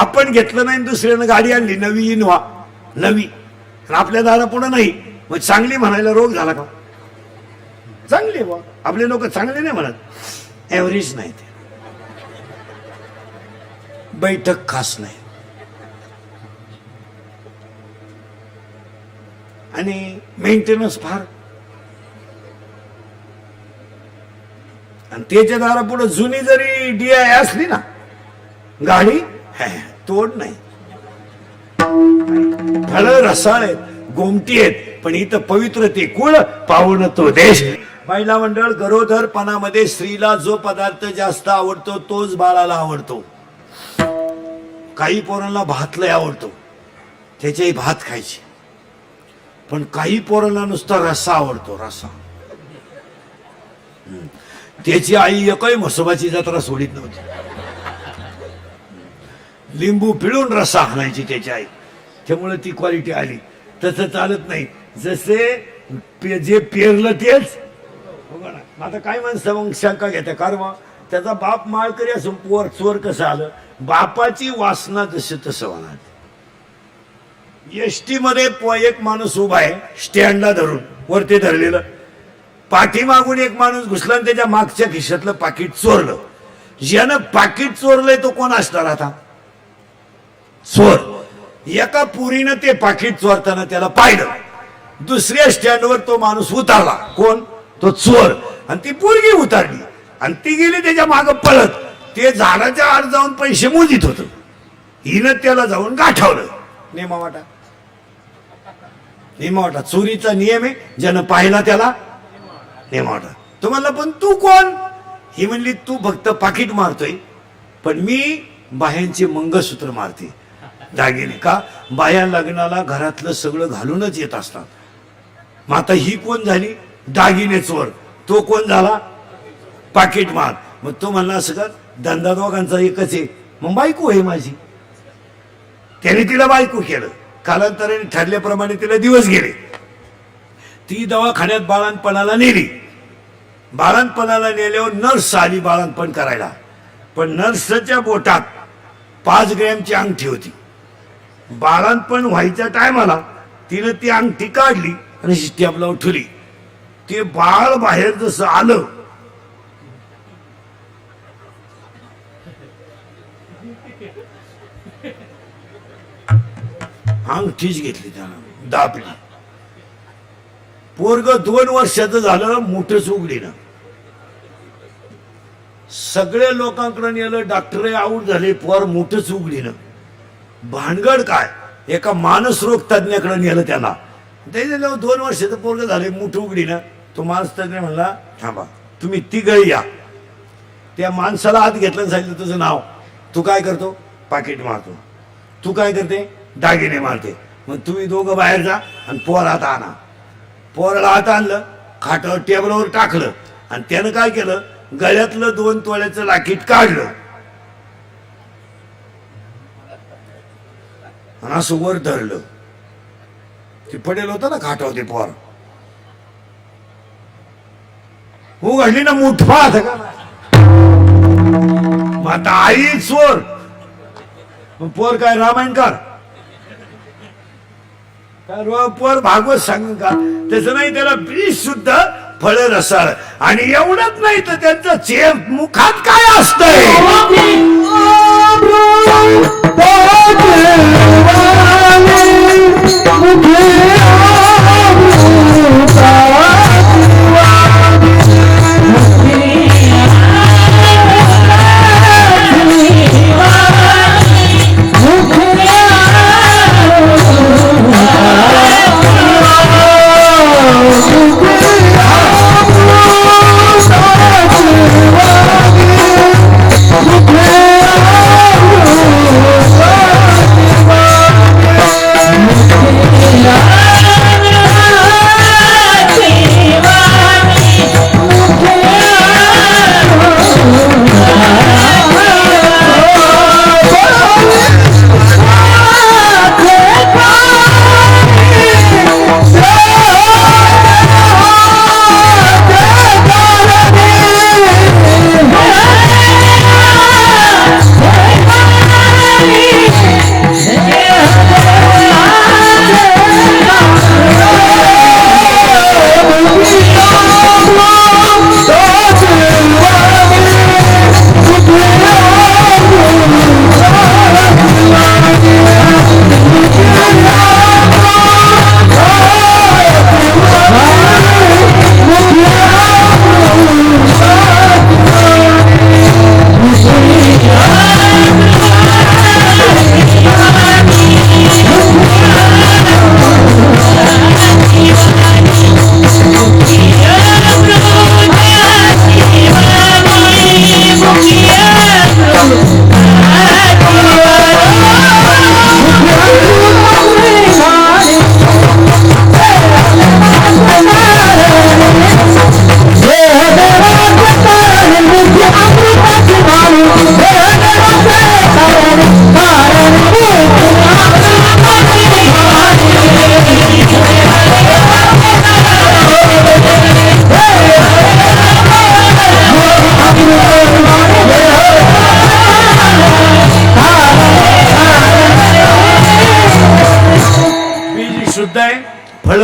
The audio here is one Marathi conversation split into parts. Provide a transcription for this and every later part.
आपण घेतलं नाही, दुसऱ्यानं गाडी आणली नवी इनोव्हा नवी, आपल्या दारापुढे नाही, मग चांगली म्हणायला रोग झाला का? चांगली बा, आपले लोक चांगले नाही म्हणत, एव्हरेज नाही ते, बैठक खास नाही. आणि मेंटेनन्स फार. आणि त्याच्या दारापुढे जुनी जरी DI असली ना गाडी, तोड नाही. फळ रसाळ आहेत, गोमटी आहेत, पण इथं पवित्र ते कुळ, पावन तो देश. महिला मंडळ, गरोदरपणामध्ये स्त्रीला जो पदार्थ जास्त आवडतो तोच बाळाला आवडतो. काही पोरांना भात लय आवडतो, त्याच्याही भात खायची. पण काही पोरांना नुसता रस्सा आवडतो, रस्सा. त्याची आई एकही म्हसोबाची जत्रा सोडित नव्हती, लिंबू पिळून रस्सा आणायची त्याची आई. त्यामुळे ती क्वालिटी आली. तसं चालत नाही, जसे जे पेरलं तेच. आता काय माणसं मग शंका घेते, कारण मग त्याचा बाप माळकरी असून पोर चोर कसं आलं? बापाची वासना जसे तसं होणार. एसटी मध्ये एक माणूस उभा आहे स्टँडला धरून, वरती धरलेलं, पाठीमागून एक माणूस घुसला आणि त्याच्या मागच्या खिशातलं पाकिट चोरलं. ज्यानं पाकिट चोरलंय तो कोण असणार आता? चोर. एका पुरीनं ते पाकिट चोरताना त्याला पाहिलं. दुसऱ्या स्टँडवर तो माणूस उतरला, कोण? तो चोर. आणि ती पोरगी उतरली आणि ती गेली त्याच्या मागं पळत. ते झाडाच्या आड जाऊन पैसे मोजित होत. हिनं त्याला जाऊन गाठवलं. नेमावाटा, नेमावाटा चोरीचा नियम आहे, ज्यानं पाहिला त्याला नेमावाटा. तो म्हणला पण तू कोण? ही म्हणली तू फक्त पाकिट मारतोय, पण मी बाह्यांचे मंगळसूत्र मारते, दागिने. का? बाया लग्नाला घरातलं सगळं घालूनच येत असतात. मग आता ही कोण झाली? दागिने चोर. तो कोण झाला? पाकिट मार. मग तो म्हणला असं कर, धंदा दोघांचा एकच आहे, मग बायको आहे माझी. त्याने तिला बायको केलं. कालांतराने ठरल्याप्रमाणे तिला दिवस गेले. ती दवाखान्यात बाळणपणाला नेली. बाळणपणाला नेल्यावर नर्स आली बाळणपण करायला, पण नर्सच्या बोटात 5 ग्रॅमची अंगठी होती. बाळणपण व्हायच्या टायमाला तिने ती अंगठी काढली आणि स्टॅपला उठवली. ते बाळ बाहेर जसं आलं, अंगठीच घेतली त्यानं, दाबली. पोरग 2 वर्षाचं झालं, मोठंच उघडीनं. सगळे लोकांकडे नेलं, डॉक्टर आऊट झाले, पोर मोठंच उघडीनं. भानगड काय? एका मानसरोग तज्ञाकडे नेलं त्याला. ते 2 वर्षाचं पोरग झाले, मोठं उघडीनं. तो माणूस तज्ञ म्हणला थांबा, तुम्ही तिघही या. त्या माणसाला आत घेतलं, सांगितलं तुझं नाव. तू काय करतो? पाकिट मारतो. तू काय करते? दागिने मारते. मग तुम्ही दोघं बाहेर जा आणि पोर हात आणा. पोराला हात आणलं, खाटावर टेबलवर टाकलं आणि त्यानं काय केलं? गळ्यातलं 2 तोळ्याचं लाकीट काढलं आणि असं वर धरलं. ते पडेल होतं ना खाटावर ते पोर. हो घडली ना मुठफा का? मग आता आई चोर, पोर काय रामायणकार? पोर भागवत सांग का? त्याचं नाही, त्याला बीज सुद्धा फळ रसाळ. आणि एवढंच नाही तर त्यांचं चेप मुखात काय असतंय?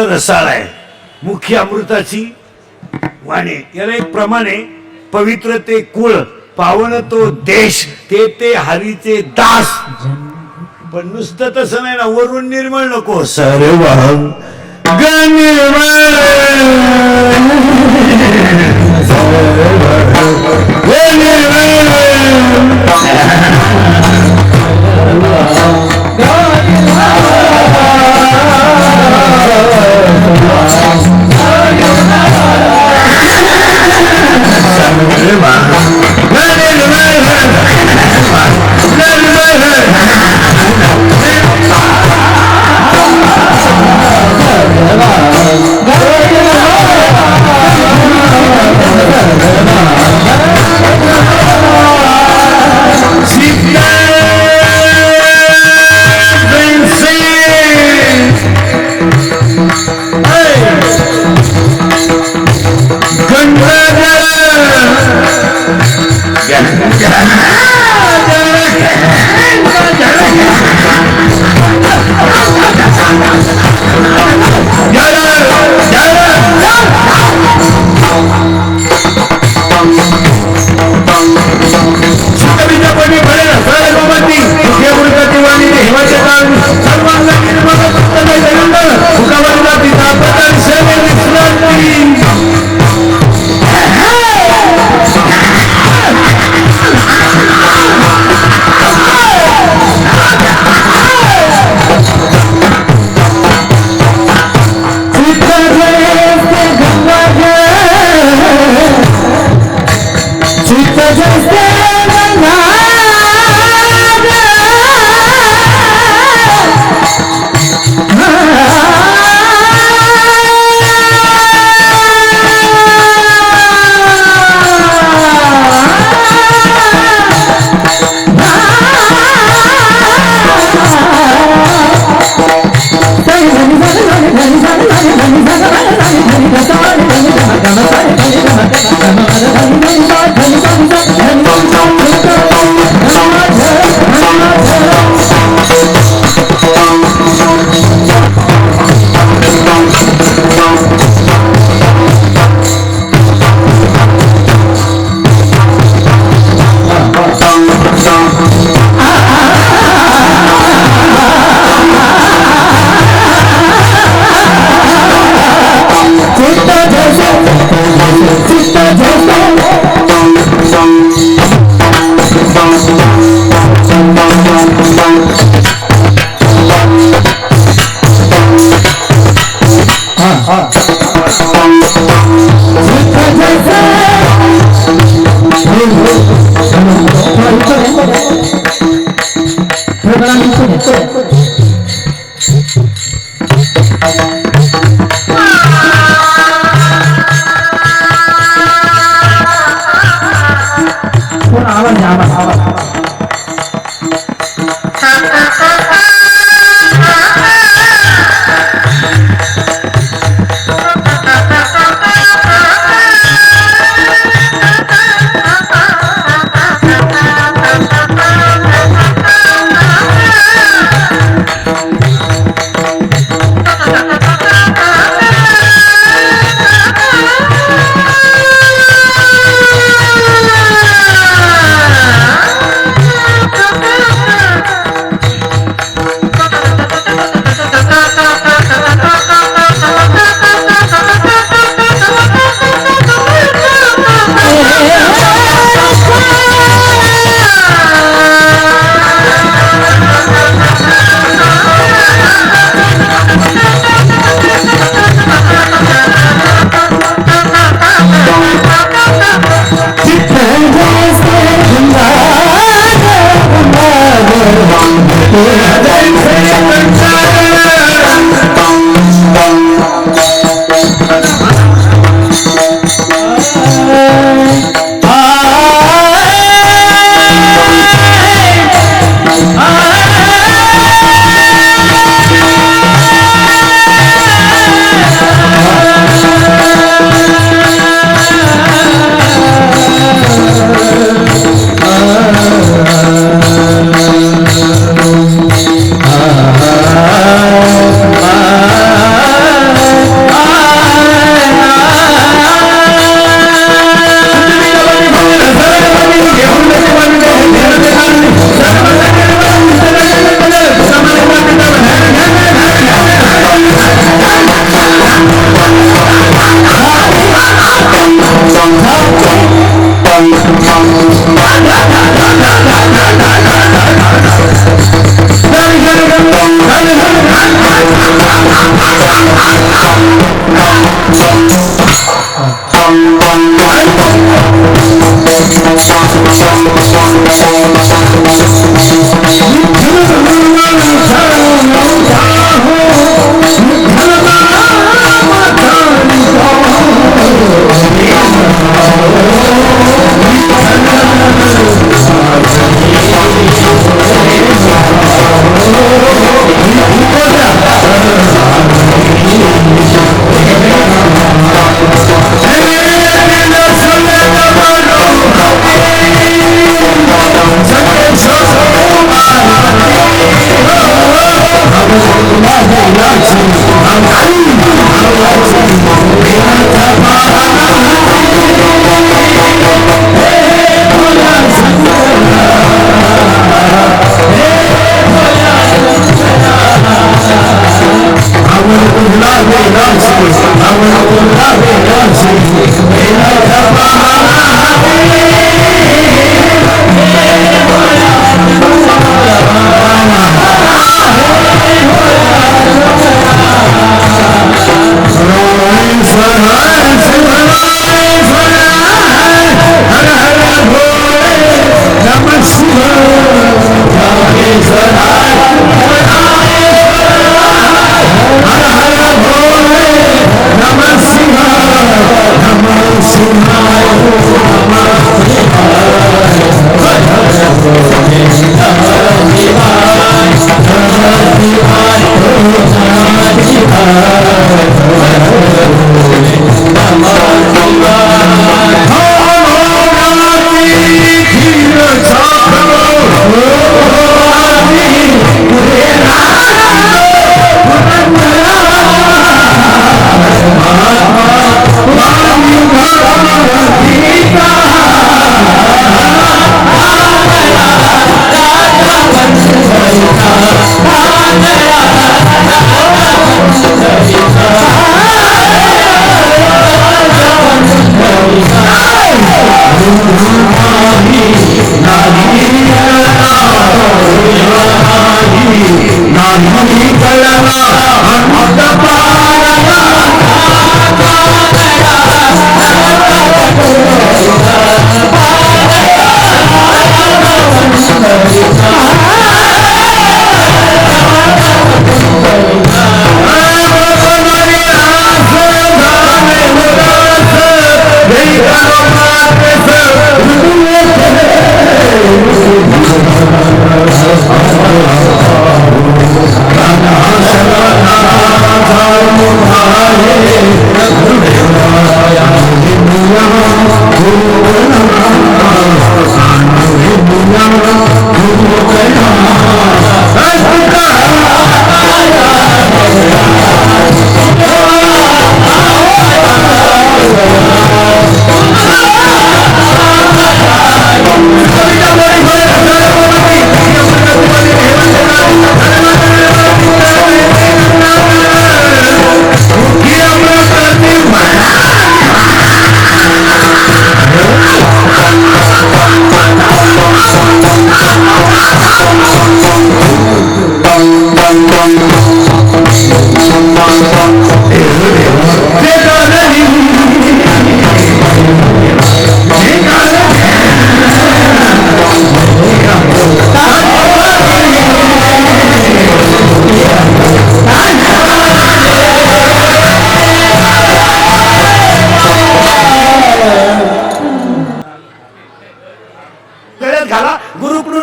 रसाळ आहे, मुख्य अमृताची वाणी. याला एक प्रमाण आहे, पवित्र ते कुळ, पावन तो देश, ते हरीचे दास. पण नुसतं तसं नाही ना, वरून निर्मळ नको, सर्व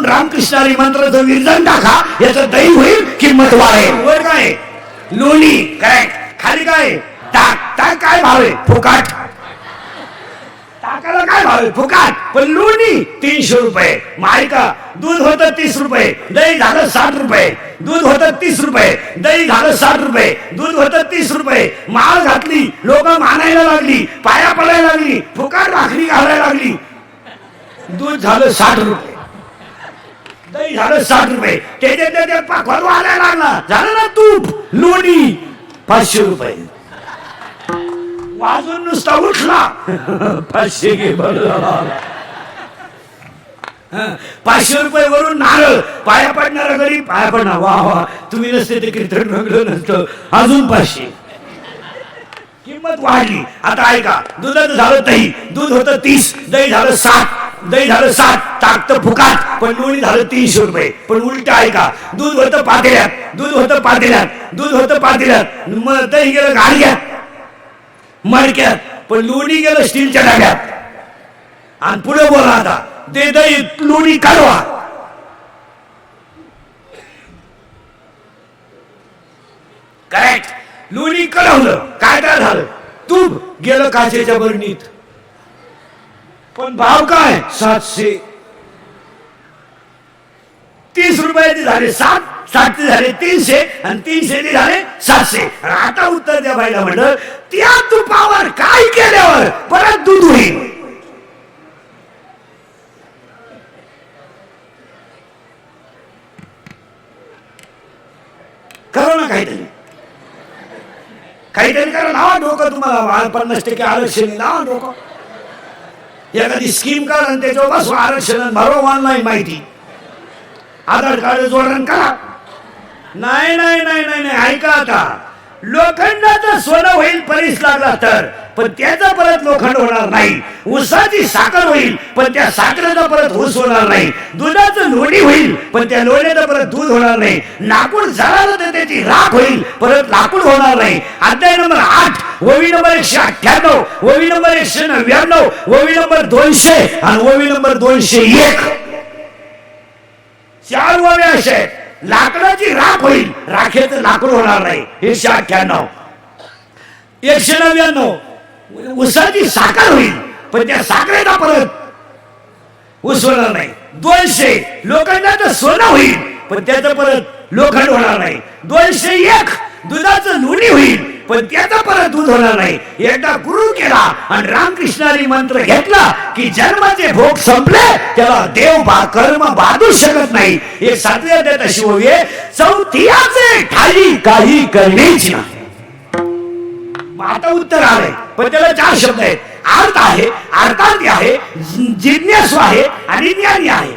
रामकृष्णारी मंत्राचं विरजन टाका, याचं दही होईल, किंमत वाढेल. वर काय लोणी, करेक्ट. खाली काय ताक. ताक काय भाव आहे? फुकाट. ताकाला काय भाव आहे? फुकाट. पण लोणी 300 रुपये. मायका दूध होतं 30 रुपये, दही झालं 60 रुपये. दूध होतं 30 रुपये, दही झालं 60 रुपये. दूध होतं 30 रुपये. माळ घातली, लोक मानायला लागली, पाया पडायला लागली, फुकाट भाकरी घालायला लागली. दूध झालं 60 रुपये, दही झालं 60 रुपये. त्याच्या पाखर वाढायला लागला, झालं ना तूप. लोणी 500 रुपये. वाजून नुसता उठला 500 घे. 500 रुपये वरून नारळ. पाया पडणारा गरीब पाया पडणार. वा वा, तुम्ही नसते ते कीर्तन रंगलं नसतं. अजून 500. किंमत वाढली. आता ऐका, दुधाचं झालं दही, दूध होतं 30, दही झालं 60, दही झालं 60, ताक तर फुकाट, पण लोणी झालं 300 रुपये. पण उलट ऐका, दूध होतं पातेल्यात, दूध होतं पातेल्यात, दूध होतं पातेल्यात, मग दही गेलं गाडग्यात मडक्यात, पण लोणी गेलं स्टीलच्या डब्यात. आणि पुढे बोला आता, ते दही लोणी काढवा. करेक्ट, लोणी कळवलं, काय काय झालं, तूप गेलं काचेच्या बरणीत. पण भाव काय 730 रुपयाचे झाले 7, 60 झाले 300, आणि 300 झाले 700. आता उत्तर द्या बाईला, म्हणलं त्या तुपावर काय केल्यावर परत दूध होईल. करा ना काहीतरी, काहीतरी करा. लावा डोकं, तुम्हाला 50% आरक्षण लावा डोकं. एखादी स्कीम करा आणि त्याच्यावर बसवा आरक्षण, भरवा ऑनलाईन माहिती, आधार कार्ड जोडण करा. नाही नाही नाही नाही नाही, ऐका आता, लोखंडाचं सोनं होईल परीस लागला तर, पण त्याचा परत लोखंड होणार नाही. ऊसाची साखर होईल, पण त्या साखरेचा परत ऊस होणार नाही. दुधाचं लोणी होईल, पण त्या लोण्याचं परत दूध होणार नाही. लाकूड जळालं तर त्याची राख होईल, परत लाकूड होणार नाही. अध्याय नंबर 8, ओवी नंबर 198, ओवी नंबर 199, ओवी नंबर 200 आणि ओवी नंबर 201. 4 ओव्या अशा आहेत. लाकडाची राख होईल, राखेचं लाकूड होणार नाही. 198. 199, ऊसाची साखर होईल, पण त्या साखरेचा परत ऊस होणार नाही. 200, लोखंडाचं सोनं होईल, पण त्याचं परत लोखंड होणार नाही. 201, दुधाचं लोणी होईल, पण त्याचा परत दूध होणार नाही. एकदा गुरु केला आणि रामकृष्णारी मंत्र घेतला की जन्माचे भोग संपले, त्याला देव कर्म बाधू शकत नाही. हे 7व्या अध्यायात अशी ओवी आहे, 4थ्याचे ठाई काही करण्याची नाही. आता उत्तर आलंय, पण त्याला 4 शब्द आहेत. अर्थ आहे, अर्थार्थी आहे, जिज्ञासू आहे आणि ज्ञानी आहे.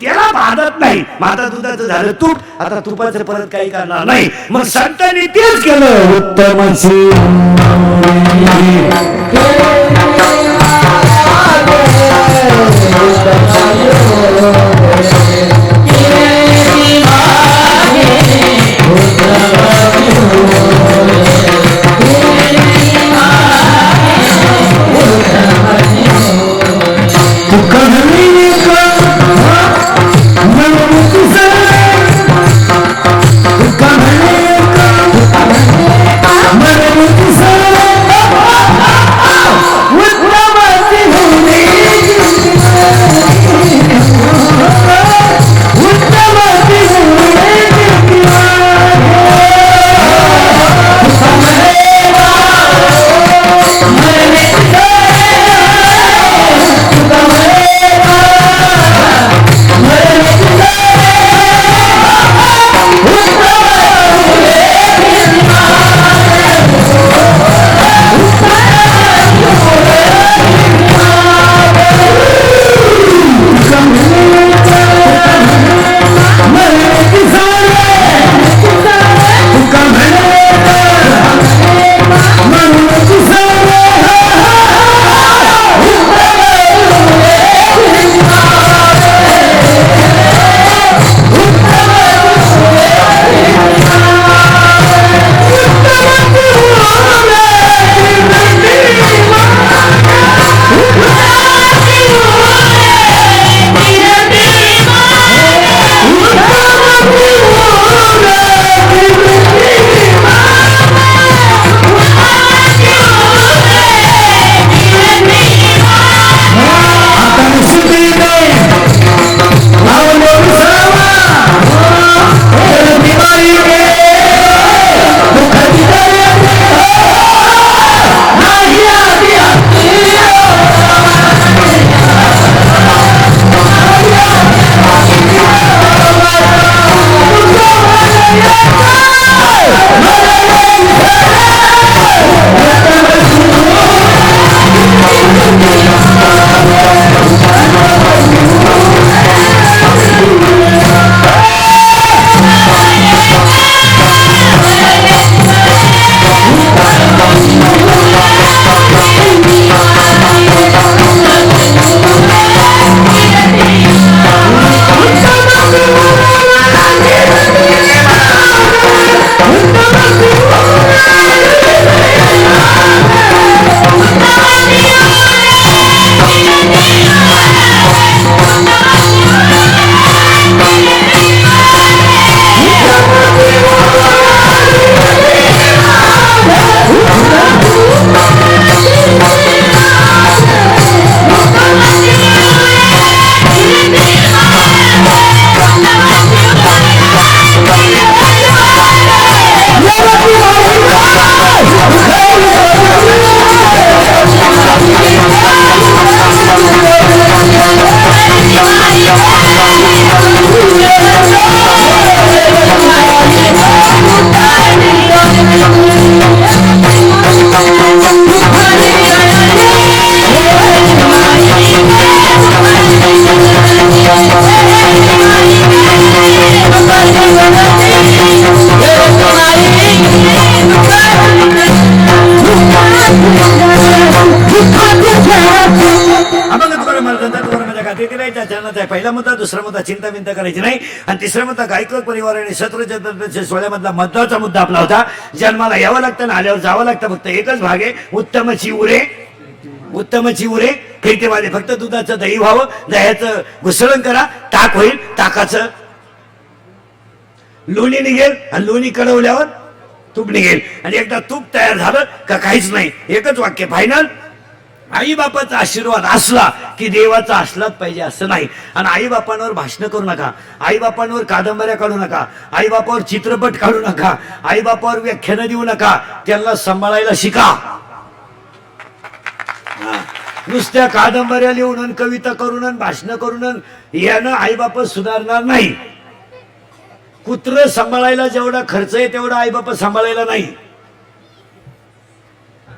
त्याला बाधत नाही. माता दुधाचं झालं तूप, आता तुपाचं परत काही करणार नाही. मग संतांनी तेच केलं. उत्तम पहिला मुद्दा, दुसरा मुद्दा चिंता बिंता करायची नाही, आणि तिसरा मुद्दा गायकवाड परिवार आणि सत्रच्या सोहळ्यामधला महत्वाचा मुद्दा आपला होता. जन्माला यावं लागतं आणि आल्यावर जावं लागतं. फक्त एकच भाग आहे, उत्तमची उरे, उत्तमची उरे खेळतेवाले. फक्त दुधाचं दही व्हावं, दह्याचं घुसळण करा, ताक होईल, ताकाचं लोणी निघेल, आणि लोणी कळवल्यावर तूप निघेल. आणि एकदा तूप तयार झालं का काहीच नाही. एकच वाक्य फायनल, आई बापाचा आशीर्वाद असला की देवाचा असलाच पाहिजे असं नाही. आणि आई बापांवर भाषण करू नका, आई बापांवर कादंबऱ्या काढू नका, आई बापावर चित्रपट काढू नका, आई बापावर व्याख्यानं देऊ नका. त्यांना सांभाळायला शिका. नुसत्या कादंबऱ्या लिहून, कविता करून, भाषण करून यानं आई बाप सुधारणार नाही. कुत्र सांभाळायला जेवढा खर्च आहे तेवढा आई बाप सांभाळायला नाही.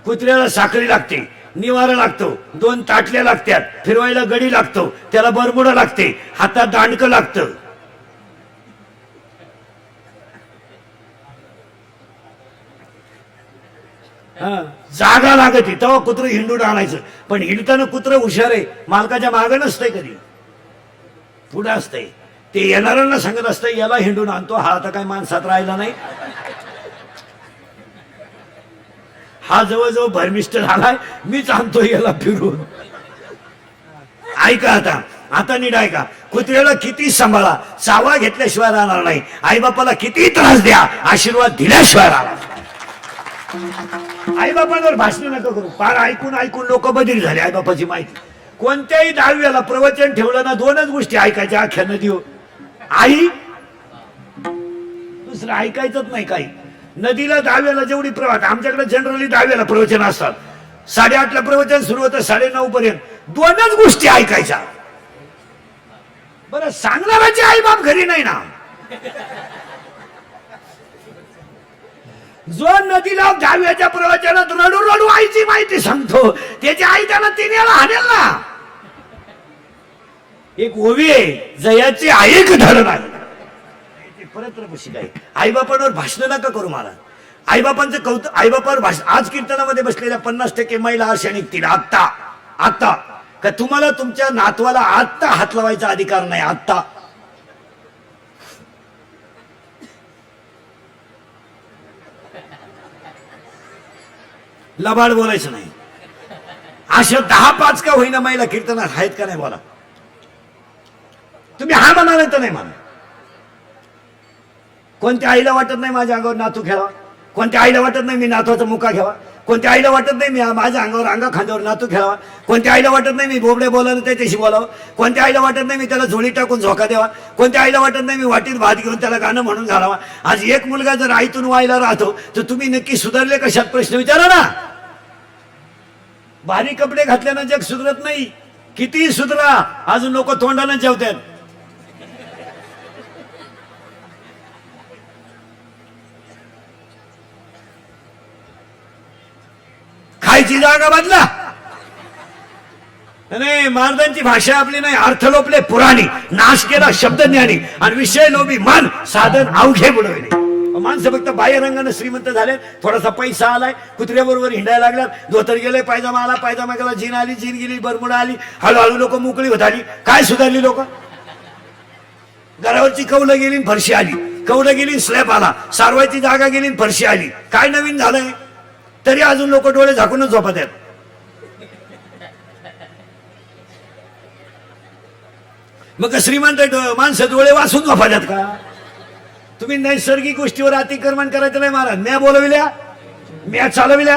कुत्र्याला साखळी लागते, निवारा लागतो, 2 ताटल्या लागतात, फिरवायला गडी लागतो, त्याला बरमुडा लागते, हातात दांडकं लागतं. जागा लागते तेव्हा कुत्र हिंडून आणायचं. पण हिंडताना कुत्र हुशार आहे, मालकाच्या मागे नसतंय, कधी पुढे असतंय. ते येणाऱ्यांना सांगत असतंय याला हिंडून आणतो, हा आता काय माणसात राहिला नाही, हा जवळजवळ भरमिष्ट झालाय, मीच आणतो याला फिरून. ऐका आता, आता नीट ऐका. कुत्र्याला किती सांभाळा, चावा घेतल्याशिवाय राहणार नाही. आईबापाला किती त्रास द्या, आशीर्वाद दिल्याशिवाय राहणार. आईबापांवर भाषण नका करू. फार ऐकून ऐकून लोक बधीर झाले. आईबापाची माहिती, कोणत्याही 10वीला प्रवचन ठेवलं ना, 2च गोष्टी ऐकायच्या अख्ख्या नदीवर, आई, दुसरं ऐकायचंच नाही काही. नदीला 10वीला जेवढी प्रवास, आमच्याकडे जनरली 10वीला प्रवचन असतात. 8:30ला प्रवचन सुरू होतं, 9:30 पर्यंत 2च गोष्टी ऐकायच्या. बरं, सांगणाराचे आई बाप घरी नाही ना. जो नदीला 10वीच्या प्रवचनात रडू रडू आईची माहिती सांगतो, त्याची आई त्याला 3 वेळा हाणेल ना. एक ओवी आहे, जयाची ऐक धरण आहे. आई बापांवर भाषण नका करू मला. आई बापांचं कौतुक, आई बापावर भाषण. आज कीर्तनामध्ये बसलेल्या 50% महिला अशा निघतील आत्ता आत्ता, का तुम्हाला तुमच्या नातवाला आत्ता हात लावायचा अधिकार नाही. आत्ता लबाड बोलायचं नाही. अशा 10-5 का होईना महिला कीर्तनात आहेत का नाही बोला. तुम्ही हा म्हणा नाही तर नाही म्हणा. कोणत्या आईला वाटत नाही माझ्या अंगावर नातू घ्यावा, कोणत्या आईला वाटत नाही मी नातवाचा मुका घ्यावा, कोणत्या आईला वाटत नाही मी माझ्या अंगावर अंगा खांद्यावर नातू घ्यावा, कोणत्या आईला वाटत नाही मी बोबडे बोलायला त्याच्याशी बोलावं, कोणत्या आईला वाटत नाही मी त्याला झोळी टाकून झोका द्यावा, कोणत्या आईला वाटत नाही मी वाटीत भात घेऊन त्याला गाणं म्हणून घालावा. आज एक मुलगा जर आईतून व्हायला राहतो तर तुम्ही नक्की सुधारले कशात, प्रश्न विचारा ना. भारी कपडे घातल्यानं जग सुधरत नाही. किती सुधरा, अजून लोक तोंडानं जेवतात. खायची जागा बदला. नाही, महाराजांची भाषा आपली नाही, अर्थ लोपले पुराणी, नाश केला शब्दज्ञानी, आणि विषय लोभी मन साधन अवघे बुडवले. माणसं फक्त बाह्य रंगाने श्रीमंत झाले, थोडासा पैसा आलाय, कुत्र्याबरोबर हिंडायला लागल्यात, धोतर गेले, पायजामा आला, पायजामा गेला, जीन आली, जीन गेली, बरमुडा आली, हळूहळू लोक मोकळी होत आली. काय सुधारली लोक? घरावरची कौलं गेली, फरशी आली, कौलं गेली, स्लॅब आला, सारवायची जागा गेली, फरशी आली. काय नवीन झालंय? तरी अजून लोक डोळे झाकूनच झोपत आहेत. मग श्रीमंत माणसं डोळे वाचून झोपत आहेत का? तुम्ही नैसर्गिक गोष्टीवर अतिक्रमण करायचं नाही महाराज. म्या बोलविल्या, म्या चालविल्या,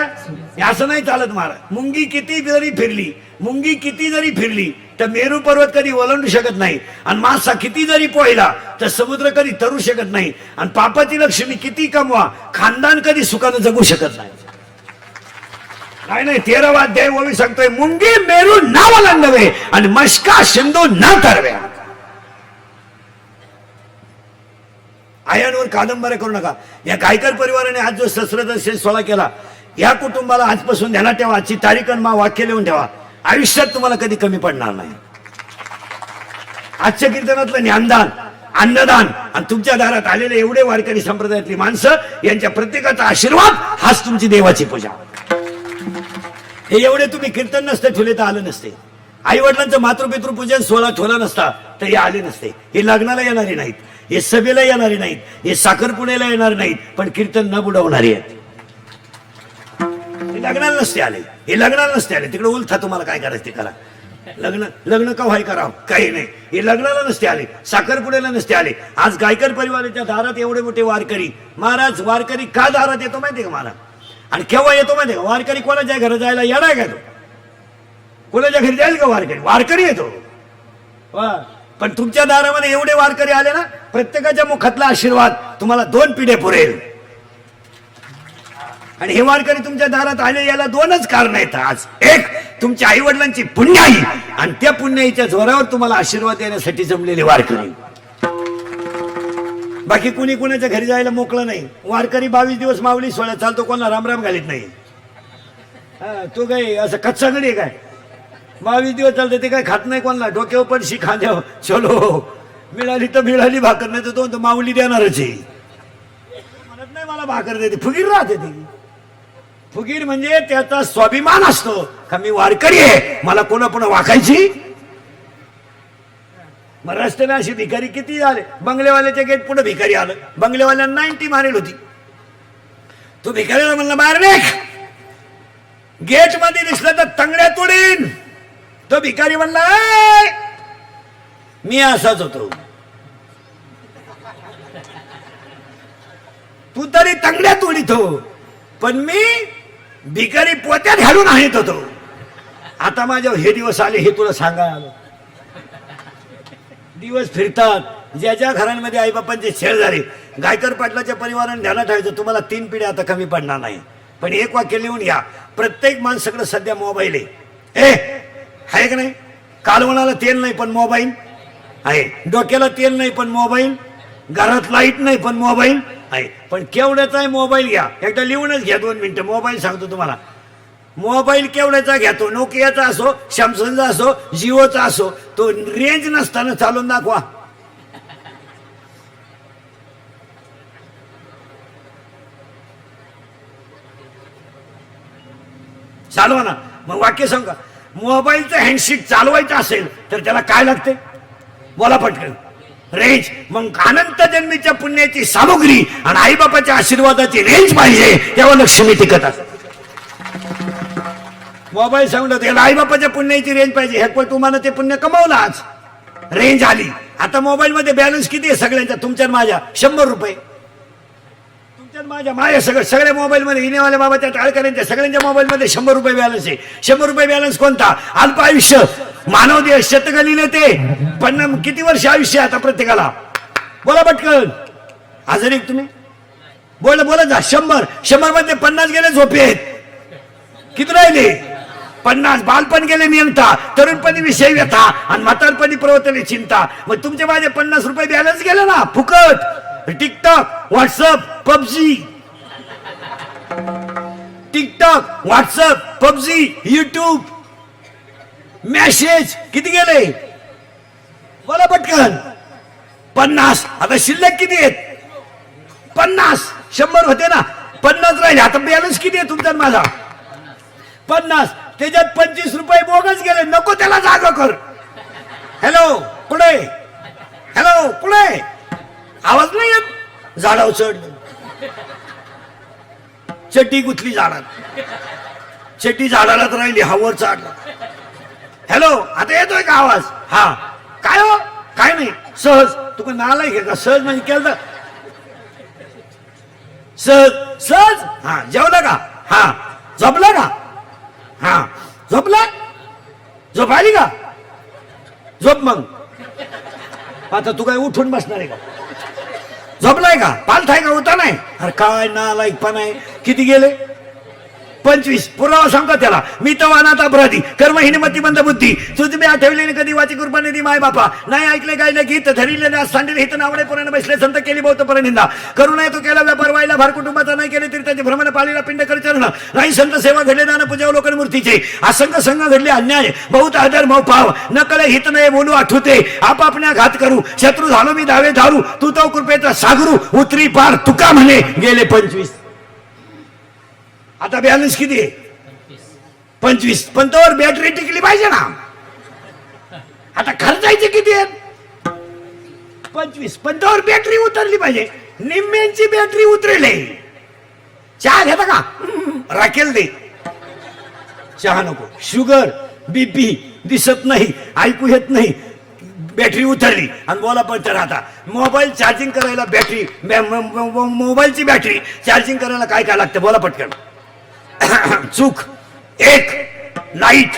असं नाही चालत महाराज. मुंगी किती जरी फिरली, मुंगी किती जरी फिरली तर मेरू पर्वत कधी ओलांडू शकत नाही, आणि मासा किती जरी पोहिला तर समुद्र कधी तरू शकत नाही, आणि पापाची लक्ष्मी किती कमवा, खानदान कधी सुखानं जगू शकत नाही. नाही 13वा अध्याय ओवी सांगतोय, मुंगी मेरू ना ओलांडवे आणि मस्का सिंधू न तरवे. आयांवर कादंबऱ्या करू नका. या गायकर परिवाराने आज जो सहस्त्रदर्शन सोहळा केला, या कुटुंबाला आजपासून ध्यानात ठेवा. आजची तारीख आणि वाक्य लिहून ठेवा. आयुष्यात तुम्हाला कधी कमी पडणार नाही. आजच्या कीर्तनातलं ज्ञानदान, अन्नदान, आणि तुमच्या दारात आलेले एवढे वारकरी संप्रदायातली माणसं, यांच्या प्रत्येकाचा आशीर्वाद हाच तुमची देवाची पूजा. हे एवढे तुम्ही कीर्तन नसते ठेवले तर आलं नसते. आई वडिलांचं मातृपितृपूजन सोहळा ठेवला नसता तर हे आले नसते. हे लग्नाला येणारे नाहीत, हे सभेला येणारे नाहीत, हे साखरपुड्याला येणार नाहीत, पण कीर्तन न बुडवणारे आहेत. हे लग्नाला नसते आले, हे लग्नाला नसते आले. तिकडे उलथा तुम्हाला काय करायचं ते करा. लग्न का व्हाय करावं काही नाही. हे लग्नाला नसते आले, साखरपुड्याला नसते आले. आज गायकर परिवाराच्या दारात एवढे मोठे वारकरी. महाराज वारकरी का दारात येतो माहितीये का महाराज? आणि केव्हा येतो माहितीये का? वारकरी कोणाच्या घरी जायला येणार का? तो कोणाच्या घरी जाईल का वारकरी? वारकरी येतो. पण तुमच्या दारामध्ये एवढे वारकरी आले ना, प्रत्येकाच्या मुखातला आशीर्वाद तुम्हाला 2 पिढे पुरेल. आणि हे वारकरी तुमच्या दारात आले याला 2च कारण आहेत आज. एक, तुमच्या आई वडिलांची पुण्याई, आणि त्या पुण्याईच्या जोरावर तुम्हाला आशीर्वाद देण्यासाठी जमलेले वारकरी. बाकी कुणी कुणाच्या घरी जायला मोकळं नाही. वारकरी 22 दिवस माऊली सोहळ्यात चालतो, कोणाला रामराम घालीत नाही. तो काही असं कच्चा गडी काय 22 दिवस चालतं, ते काय खात नाही कोणाला. डोक्यावर पडशी खांद्यावर चलो, मिळाली तर मिळाली भाकर, नाही तर तो माऊली देणारच आहे. म्हणत नाही मला भाकर देते, फुगीर राहते ती. फुगीर म्हणजे त्याचा स्वाभिमान असतो का मी वारकरी आहे, मला कोणा पुन्हा वाकायची. मग रस्त्याला अशी भिकारी किती आले. बंगलेवाल्याच्या गेट पुढे भिकारी आलं, बंगलेवाल्यांना 90 मारेल होती. तो भिकारीला म्हणला बाहेर निघ. गेट मध्ये दिसलं तर तंगड्या तोडीन. तो भिकारी म्हणला मी असाच होतो, तू तरी तंगड्या तोडीत हो, पण मी भिकारी पोत्यात घालून आणत होतो. आता माझ्या हे दिवस आले हे तुला सांगायला आलो. दिवस फिरतात. ज्या घरांमध्ये आईबापांचे छेड झाले, गायकर पाटलाच्या परिवाराने ध्यानात ठेवायचं, तुम्हाला 3 पिढ्या आता कमी पडणार नाही. पण एक वाक्य लिहून घ्या, प्रत्येक माणसाकडे सध्या मोबाईल आहे. आहे का नाही? कालवणाला तेल नाही पण मोबाईल आहे, डोक्याला तेल नाही पण मोबाईल, घरात लाईट नाही पण मोबाईल आहे. पण केवढ्याचा आहे मोबाईल? घ्या एकदा लिहूनच घ्या, 2 मिनिटं. मोबाईल सांगतो तुम्हाला. मोबाईल केवढ्याचा घ्या, तो नोकियाचा असो, सॅमसंगचा असो, जिओचा असो, तो रेंज नसताना चालून दाखवा. चालवा ना. मग वाक्य सांगा. मोबाईलचं हँडशीट चालवायचं असेल तर त्याला काय लागते? बोला पटकन. रेंज. मग अनंत जन्मीच्या पुण्याची सामुग्री आणि आईबापाच्या आशीर्वादाची रेंज पाहिजे, तेव्हा लक्ष्मी टिकत असते. मोबाईल सांगतो त्याला आईबापाच्या पुण्याची रेंज पाहिजे. हे तुम्हाला ते पुण्य कमावलं, आज रेंज आली. आता मोबाईल मध्ये बॅलन्स किती आहे सगळ्यांचा? तुमच्या माझ्या 100 रुपये. माझ्या सगळ्या मोबाईल मध्ये, इनेवाल्या बाबाच्या टाळकऱ्यांच्या सगळ्यांच्या मोबाईल मध्ये 100 रुपये बॅलन्स आहे. 100 रुपये बॅलन्स कोणता? अल्प आयुष्य. मानव देह शतक लिहिले ते, पण किती वर्ष आयुष्य आता प्रत्येकाला? बोला पटकन. आजारी तुम्ही बोला जा. 100 मध्ये 50 गेले झोपेत. किती राहिले? 50. बालपण गेले नियंता, तरुणपणी विषय व्यथा, आणि म्हातारपणी प्रवर्तले चिंता. मग तुमचे माझे 50 रुपये बॅलन्स गेले ना फुकट. TikTok, WhatsApp, PUBG. TikTok, WhatsApp, PUBG, YouTube, message किती गेले? बोला पटकन. 50. आता शिल्लक किती आहेत? 50. 100 होते ना, 50 राहिले. आता बॅलन्स किती आहे तुमचा माझा? 50. त्याच्यात 25 रुपये बोगस गेले. नको त्याला जागा कर. हॅलो कुठे? हॅलो कुठे? आवाज नाही येत. झाडावर चढ. चटी गुतली झाडात. चटी झाडालाच राहिली, हवर चढला. हॅलो आता येतोय का आवाज? हा. काय हो? काय नाही. सहज. तू का नालाय घे का? सहज म्हणजे केलं सहज. सहज. हा. जेवला का? हा. झोपला का? हा. झोपला? झोप आली का? झोप. मग आता तू काय उठून बसणार आहे का? झोपलाय का? पालथाय का? होता नाही. अरे काय नालायक पण आहे. किती गेले? 25. पुरावा सांगतो त्याला. मी तो अनाथ अपराधी, कर्महीन मतिमंद बुद्धी, तुझ मी आठवलेली कधी वाची कृपाने दी माय बापा, नाही ऐकले गायले गीत, धरिले ना सांडले हित नावडे पुराण बसले संत केली बहुत परनिंदा, करुणा तो केला व्यापार व्हायला भार कुटुंबाचा नाही केले तरी त्याचे भ्रमण पाळीला पिंड कर चरण, नाही संत सेवा घडले दान पूजा लोकन मूर्तीचे, असंग संघ घडले अन्याय बहुत अधर्म पाव, न कळे हित नाही बोलू आठवते, आपापण्या घात करू, शत्रू झालो मी दावे धारू, तू तो कृपेचा सागरू, उतरी पार तुका म्हणे गेले 25. आता बॅलन्स किती आहे? 25. पण तोवर बॅटरी टिकली पाहिजे ना. आता खर्चायचे किती आहेत? 25. पण त्यावर बॅटरी उतरली पाहिजे. निम्म्यांची बॅटरी उतरेल. चहा घेता का? राखेल दे. चहा नको. शुगर बीपी दिसत नाही, ऐकू येत नाही, बॅटरी उतरली आणि बोला पण राहता. मोबाईल चार्जिंग करायला बॅटरी, मोबाईलची बॅटरी चार्जिंग करायला काय काय लागतं बोला पटकन. चूक. 1 लाईट,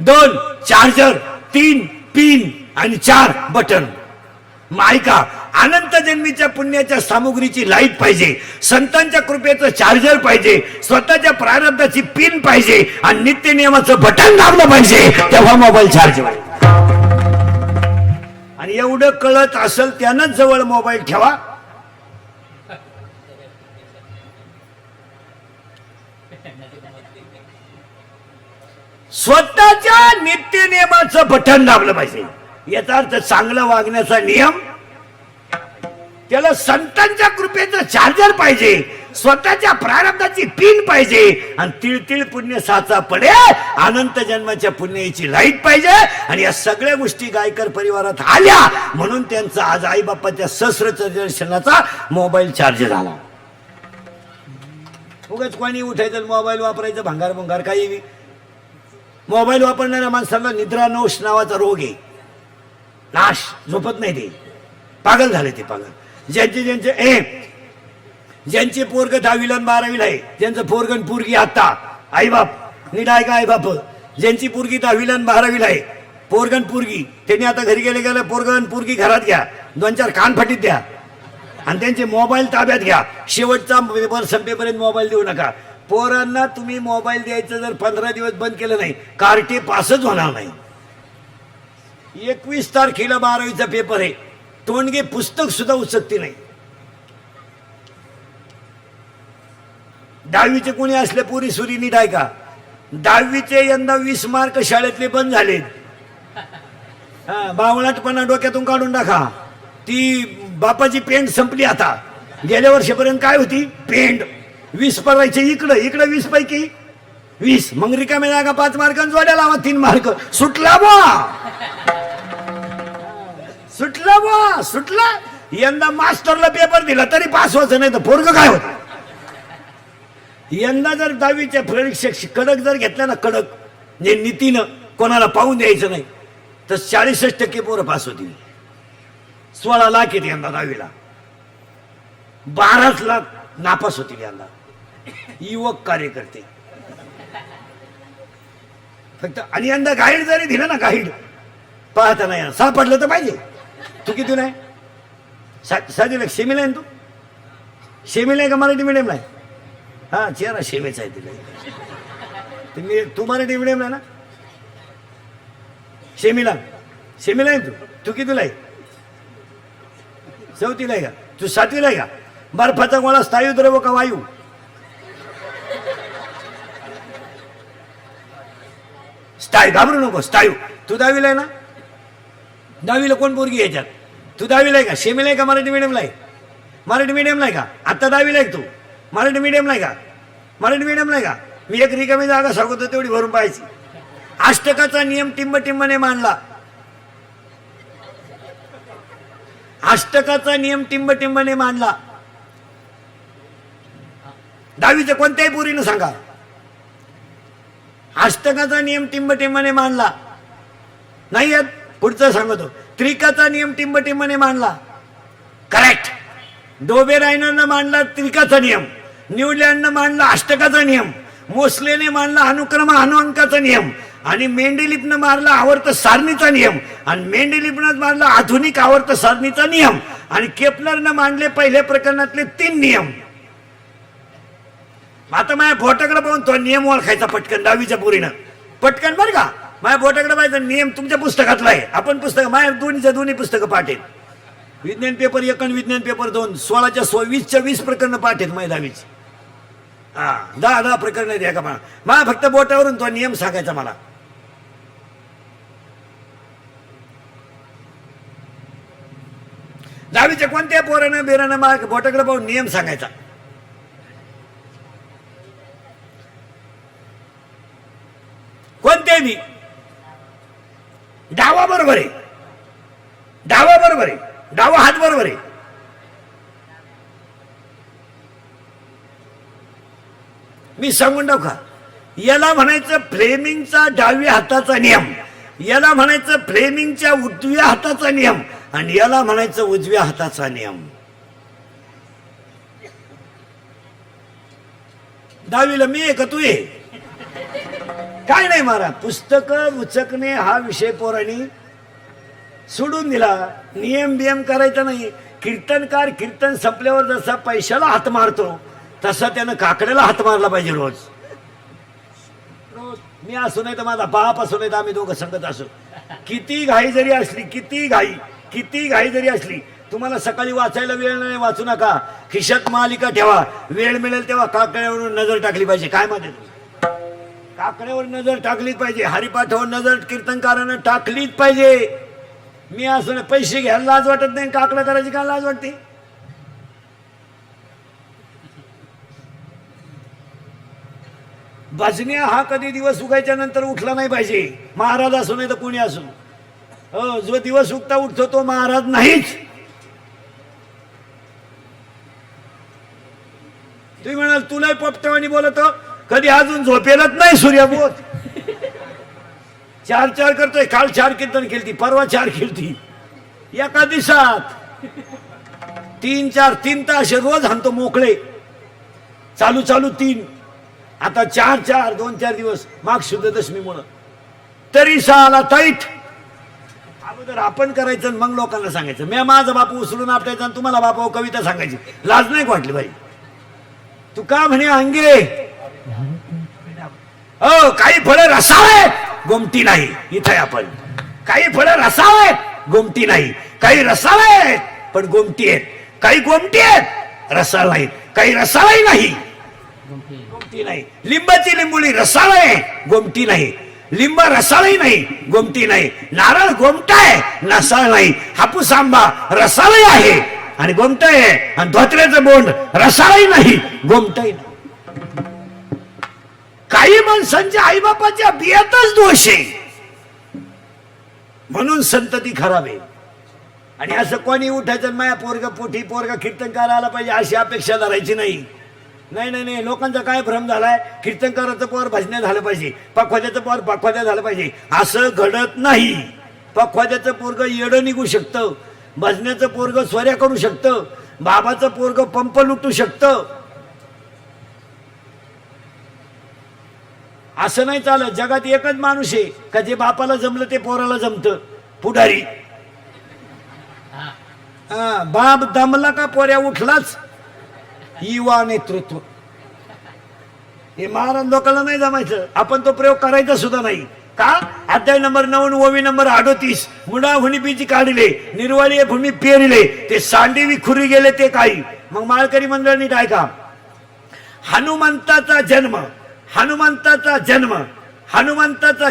2 चार्जर, 3 पिन आणि 4 बटन. ऐका, अनंत जन्मीच्या पुण्याच्या सामुग्रीची लाईट पाहिजे, संतांच्या कृपेचं चार्जर पाहिजे, स्वतःच्या प्रारब्धाची पिन पाहिजे आणि नित्य नियमाचं बटन दाबलं पाहिजे, तेव्हा मोबाईल चार्ज होईल. आणि एवढं कळत असेल त्यानंच जवळ मोबाईल ठेवा. स्वतःच्या नित्य नियमाचं बटन दाबलं पाहिजे. याचा अर्थ चांगलं वागण्याचा नियम, त्याला संतांच्या कृपेचं चार्जर पाहिजे, स्वतःच्या प्रारब्धाची पिन पाहिजे आणि तिळतिळ पुण्य साचा पडे, अनंत जन्माच्या पुण्याची लाईट पाहिजे. आणि या सगळ्या गोष्टी गायकर परिवारात आल्या म्हणून त्यांचा आज आई बाप्पाच्या सहस्त्र दर्शनाचा मोबाईल चार्ज झाला. उगाच कोणी उठायचं मोबाईल वापरायचं भंगार भंगार काही. मोबाईल वापरणाऱ्या माणसाला निद्रा नोश नावाचा रोग आहे. नाश झोपत नाही, ते पागल झाले. ते पागल ज्यांचे पोरग 10वीला 12वीला आहे, ज्यांचं पोरगण पोरगी आता आई बाप नीट आहे का आई बाप, ज्यांची पोरगी 10वीला 12वीला आहे, पोरगण पोरगी, त्यांनी आता घरी गेले पोरगण पोरगी घरात घ्या, 2-4 कानफटीत द्या आणि त्यांचे मोबाईल ताब्यात घ्या. शेवटचा पेपर संपेपर्यंत मोबाईल देऊ नका. पोरांना तुम्ही मोबाईल द्यायचं जर 15 दिवस बंद केलं नाही, कार्टे पासच होणार नाही. 21 तारखेला 12वीचा पेपर आहे, तोंडगे पुस्तक सुद्धा उचकते नाही. 10वीचे कोणी असले पुरी सुरी नीट आहे का? 10वीचे यंदा 20 मार्क शाळेतले बंद झाले. बावळाटपणा डोक्यातून काढून टाका. ती बापाची पेंट संपली आता. गेल्या वर्षीपर्यंत काय होती पेंट? 20 पडायचे इकडं इकडं 20 पैकी 20. मग रिकाम्या जागा 5 मार्कांचा जोड्या लावा, 3 मार्क सुटला बा सुटला. यंदा मास्टरला पेपर दिला तरी पास व्हायचं नाही तर पोरग काय होत. यंदा जर 10वीच्या परीक्षा कडक जर घेतल्या ना, कडक म्हणजे नीतीनं कोणाला पाहून द्यायचं नाही, तर 46% पोरं पास होतील. 16 लाख येते यंदा 10वीला, 12 लाख नापास होतील यंदा. युवक कार्यकर्ते फक्त. आणि यंदा गाईड जरी दिलं ना, गाईड पाहता नाही सापडलं तर पाहिजे. तू किती नाही साधी सेमीला आहे. तू सेमीला आहे का मराठी मिडियमला आहे? हा, चेहरा शेमेचा आहे तिला. तू मराठी मिडियमला आहे ना? सेमीला आहे तू कितीला आहे? 4थीला आहे का? तू 7वीला आहे का? बर्फाचा गोळा स्थायू द्रव का वायू? स्थायू. घाबरू नको, स्थायू. तू 10वीला आहे ना? 10वीला कोण पोरगी याच्यात? तू 10वीला आहे का? सेमीला आहे का मराठी मिडियमला आहे? मराठी मिडियमला आहे का? आता 10वीला आहे तू? मराठी मिडियमला आहे का? मराठी मिडियमला आहे का? मी एक रिकामी जागा सांगतो तेवढी भरून पाहायची. अष्टकाचा नियम टिंबटिंबने मांडला. अष्टकाचा नियम टिंबटिंबने मांडला. 10वीच्या कोणत्याही पोरीनं सांगा. अष्टकाचा नियम टिंबटिंबने मांडला नाही येत. पुढचं सांगतो. त्रिकाचा नियम टिंबटिंबने मांडला. करेक्ट. डोबे रायनरनं मांडला त्रिकाचा नियम, न्यूलँडनं मांडला अष्टकाचा नियम, मोसलेने मांडला अनुक्रम अनुअंकाचा नियम, आणि मेंडेलिपनं मारला आवर्त सारणीचा नियम, आणि मेंडेलिपनं मारला आधुनिक आवर्त सारणीचा नियम, आणि केपलरनं मांडले पहिल्या प्रकरणातले 3 नियम. आता माझ्या बोटाकडे पाहून तो नियम ओळखायचा पटकन. 10वीच्या पोरीनं पटकन बरं का. माझ्या बोटाकडे पाहायचा नियम तुमच्या पुस्तकातला आहे. आपण पुस्तक माझ्या दोन्ही पुस्तकं पाठ आहेत. विज्ञान पेपर 1 आणि विज्ञान पेपर 2. 16च्या 20च्या 20 प्रकरण पाठ आहेत माझ्या 10वीची. हा, 10 प्रकरण द्या का मला फक्त बोटावरून तो नियम सांगायचा मला. दहावीच्या कोणत्या पोरानं बेरानं मला बोटाकडे पाहून नियम सांगायचा. कोणते बी डावा बरोबर आहे, डावा बरोबर आहे, डावा हात बरोबर आहे. मी सांगून टाकू का, याला म्हणायचं फ्लेमिंगचा डाव्या हाताचा नियम, याला म्हणायचं फ्लेमिंगच्या उजव्या हाताचा नियम, आणि याला म्हणायचं उजव्या हाताचा नियम. डावीला मी आहे का तू आहे? काय नाही मारा, पुस्तक उचकणे हा विषय पोरांनी सोडून दिला. नियम बियम करायचा नाही. कीर्तनकार कीर्तन संपल्यावर जसा पैशाला हात मारतो तसा त्यानं काकड्याला हात मारला पाहिजे रोज. रोज मी असू नाही तर माझा बाप असू नाही तर आम्ही दोघं संगत असू. किती घाई जरी असली, किती घाई जरी असली, तुम्हाला सकाळी वाचायला वेळ नाही, वाचू नका. खिशात मालिका ठेवा, वेळ मिळेल तेव्हा काकड्यावर नजर टाकली पाहिजे. काय माहिती, काकड्यावर नजर टाकलीच पाहिजे. हरिपाठावर नजर कीर्तनकारानं टाकलीच पाहिजे. मी असं पैसे घ्यायला लाज वाटत नाही, काकडं करायची काय लाज वाटते? भजन्या हा कधी दिवस उगायच्या नंतर उठला नाही पाहिजे. महाराज असो नाही तर कोणी असो, जो दिवस उगता उठतो तो महाराज नाहीच. तुम्ही म्हणाल तुला पोपटेवाणी बोलतो, कधी अजून झोपेलच नाही सूर्यबोध. 4 करतोय. काल 4 कीर्तन केलती, परवा 4 केलती एका दिवसात. 3 तास रोज हाणतो मोकळे, चालू 3. आता 4 2-4 दिवस माग शुद्ध दशमी म्हणून तरी साला ताईट. अगोदर आपण करायचं मग लोकांना सांगायचं. मी माझा बापू उचलून आपटायचा आणि तुम्हाला बापू कविता सांगायची. लाज नाही वाटली बाई? तू का म्हणे अंगे काही फळं रसाळे गोमटी नाही. इथे आपण काही फळं रसाळे गोमटी नाही, काही रसाळे आहेत पण गोमटी आहेत, काही गोमटी आहेत रसाळ नाहीत, काही रसाळही नाही गोमटी नाही. लिंबाची लिंबुळी रसाळ आहे गोमटी नाही, लिंब रसाळही नाही गोमटी नाही, नारळ गोमटा आहे रसाळ नाही, हापूस आंबा रसाळही आहे आणि गोमटा आहे, आणि धोत्र्याचं बोंड रसाळही नाही गोमटाही नाही. काही माणसांच्या आईबापाच्या बियातच दोष आहे म्हणून संतती खराब आहे. आणि असं कोणी उठायचं माया पोरगा कीर्तनकार आला पाहिजे अशी अपेक्षा धरायची नाही. नाही नाही नाही, लोकांचा काय भ्रम झालाय, कीर्तनकाराचं पोर भजन्या झालं पाहिजे, पखवाद्याचं पोर पखवाद्या झालं पाहिजे. असं घडत नाही. पखवाद्याचं पोरग येडं निघू शकतं, भजन्याचं पोरग स्वऱ्या करू शकतं, बाबाचं पोरग पंप लुटू शकतं. असं नाही चालत. जगात एकच माणूस आहे का जे बापाला जमलं ते पोराला जमतं, पुढारी. बाप दमला का पोऱ्या उठलाच. युवा नेतृत्व हे महाराज लोकांना नाही जमायचं. आपण तो प्रयोग करायचा सुद्धा नाही. का? अध्याय नंबर 9 ओवी नंबर 38 मुडा हुणीपीची काढले निर्वाळी भूमी पेरिले ते सांडीवी खुरी गेले ते काही. मग माळकरी मंडळांनी काय का, हनुमंताचा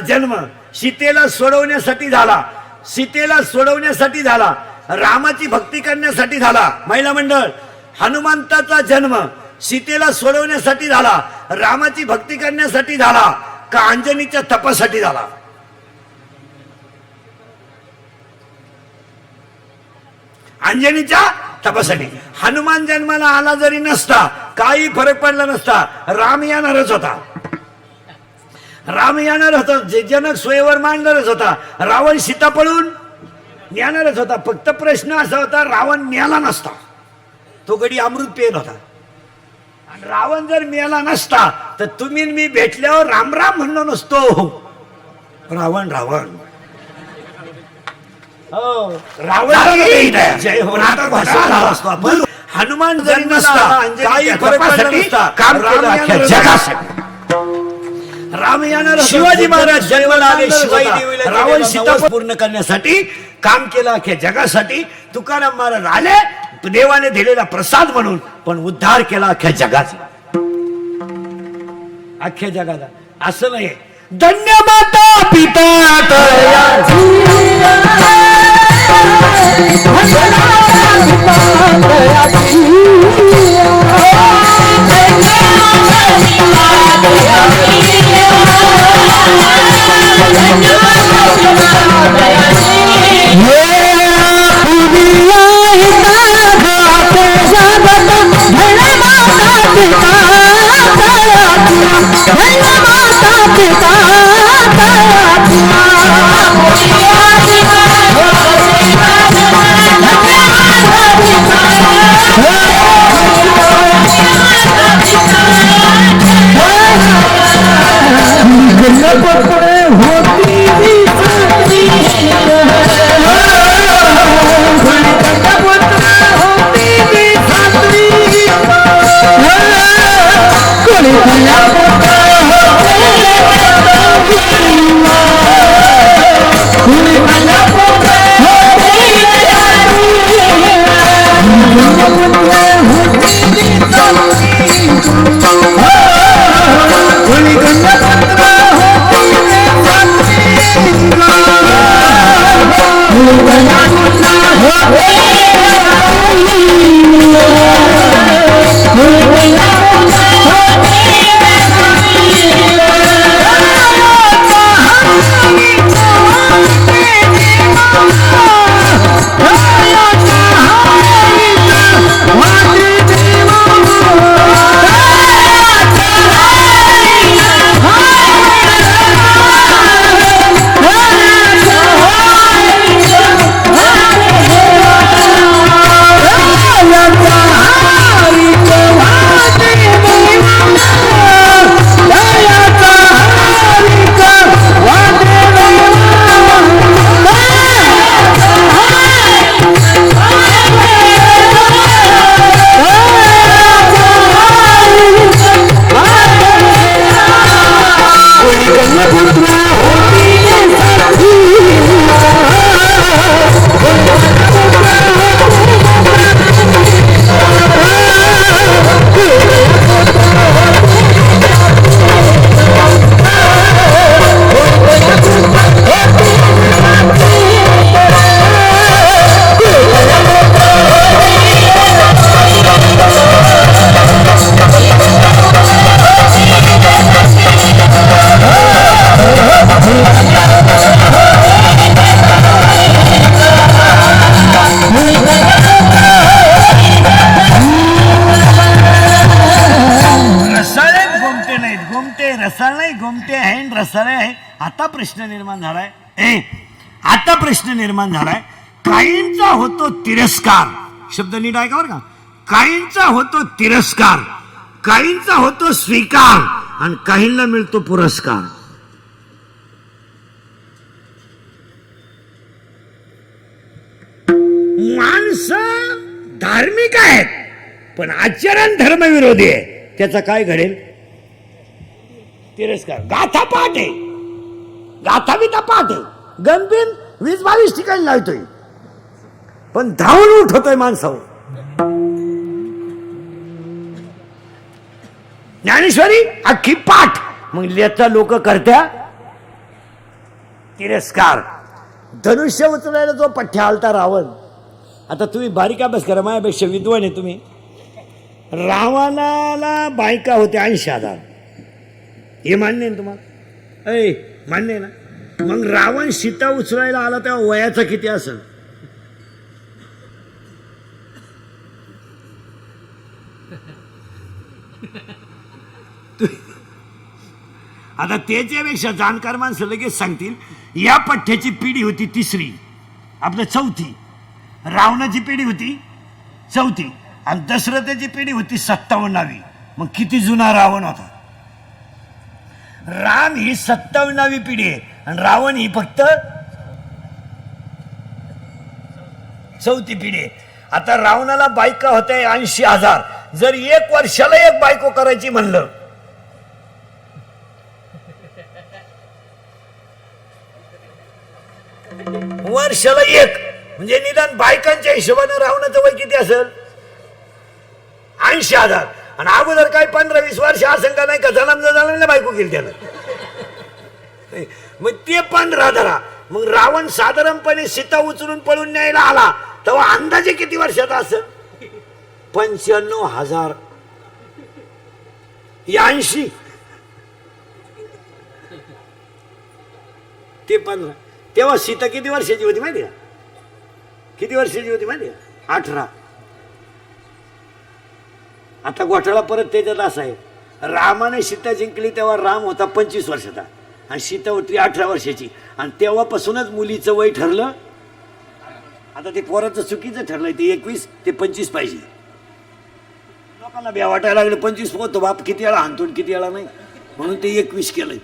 जन्म सीतेला सोडवण्यासाठी झाला, रामाची भक्ती करण्यासाठी झाला. महिला मंडळ, हनुमंताचा जन्म सीतेला सोडवण्यासाठी झाला, रामाची भक्ती करण्यासाठी झाला का अंजनीच्या तपासाठी झाला? अंजनीच्या तपासाठी. हनुमान जन्माला आला जरी नसता काही फरक पडला नसता. राम येणारच होता, जनक स्वयंवर मांडणारच होता, रावण सीता पळून नेणारच होता. फक्त प्रश्न असा होता, रावण मेला नसता, तो गडी अमृत पेन होता. आणि रावण जर मेला नसता तर तुम्ही मी भेटल्यावर राम राम म्हणलो नसतो. रावण जय हो. हनुमान जरी नसता काही फरक पडला नसता. काम केलं जगासाठी. राम येणार, शिवाजी महाराज जन्माला आले, शिवाई देवीला रावण सीता पूर्ण करण्यासाठी काम केलं अख्ख्या जगासाठी. तुकाराम महाराज आले देवाने दिलेला प्रसाद म्हणून, पण उद्धार केला अख्ख्या जगाचा, अख्ख्या जगाचा. असं नाही. धन्य माता पिता रसाळे आहे. आता प्रश्न निर्माण झालाय आता प्रश्न निर्माण झालाय काहींचा होतो तिरस्कार. शब्द नीट ऐका बरं का. काहींचा होतो तिरस्कार, काहींचा होतो स्वीकार आणि काहींना मिळतो पुरस्कार. माणसं धार्मिक आहेत पण आचरण धर्मविरोधी आहे. त्याचा काय घडेल? तिरस्कार. गाथा पाठ आहे, गाथा बिथा पाठ आहे, गणबिन 20-22 ठिकाणी लावतोय पण धावून उठवतोय माणसावर. ज्ञानेश्वरी अख्खी पाठ, मग लेचा लोक करत्या तिरस्कार. धनुष्य उचलायला जो पठ्ठ्या आलता रावण. आता तुम्ही बारीक अभ्यास करा, माझ्यापेक्षा विद्वान आहे तुम्ही. रावणाला बायका होत्या 80,000. हे मान्य आहे तुम्हाला? मान्य आहे ना? मग रावण सीता उचलायला आला तेव्हा वयाचा किती असेल? आता त्याच्यापेक्षा जाणकार माणसं लगेच सांगतील या पठ्ठ्याची पिढी होती 3री, आपलं 4थी. रावणाची पिढी होती 4थी आणि दशरथाची पिढी होती 57वी. मग किती जुना रावण होता? राम ही 57वी पिढी आहे आणि रावण ही फक्त 4थी पिढी आहे. आता रावणाला बायका होत्या 80,000. जर 1 वर्षाला 1 बायको करायची म्हणलं वर्षाला 1 म्हणजे निदान बायकांच्या हिशोबाने रावणाचं वय किती असेल? 80,000. आणि अगोदर काय 15-20 वर्ष असं का नाही का जन्मला बायको केली त्याला. मग ते 15 धरा. मग रावण साधारणपणे सीता उचलून पळून न्यायला आला तेव्हा अंदाजे किती वर्षाचा असेल? 95,000. 80 ते 15 तेव्हा सीता किती वर्षाची होती माहिती का? किती वर्षाची होती माहिती का? 18. आता घोटाळा परत त्याच्यात असा आहे, रामाने सीता जिंकली तेव्हा राम होता 25 वर्षाचा आणि सीता होती 18 वर्षाची, आणि तेव्हापासूनच मुलीचं वय ठरलं. आता ते पोराचं चुकीचं ठरलंय, ते 21 ते 25 पाहिजे. लोकांना ब्या वाटायला लागलं 25 होतो, बाप किती वेळा हाणतो किती वेळा नाही, म्हणून ते 21 केलंय.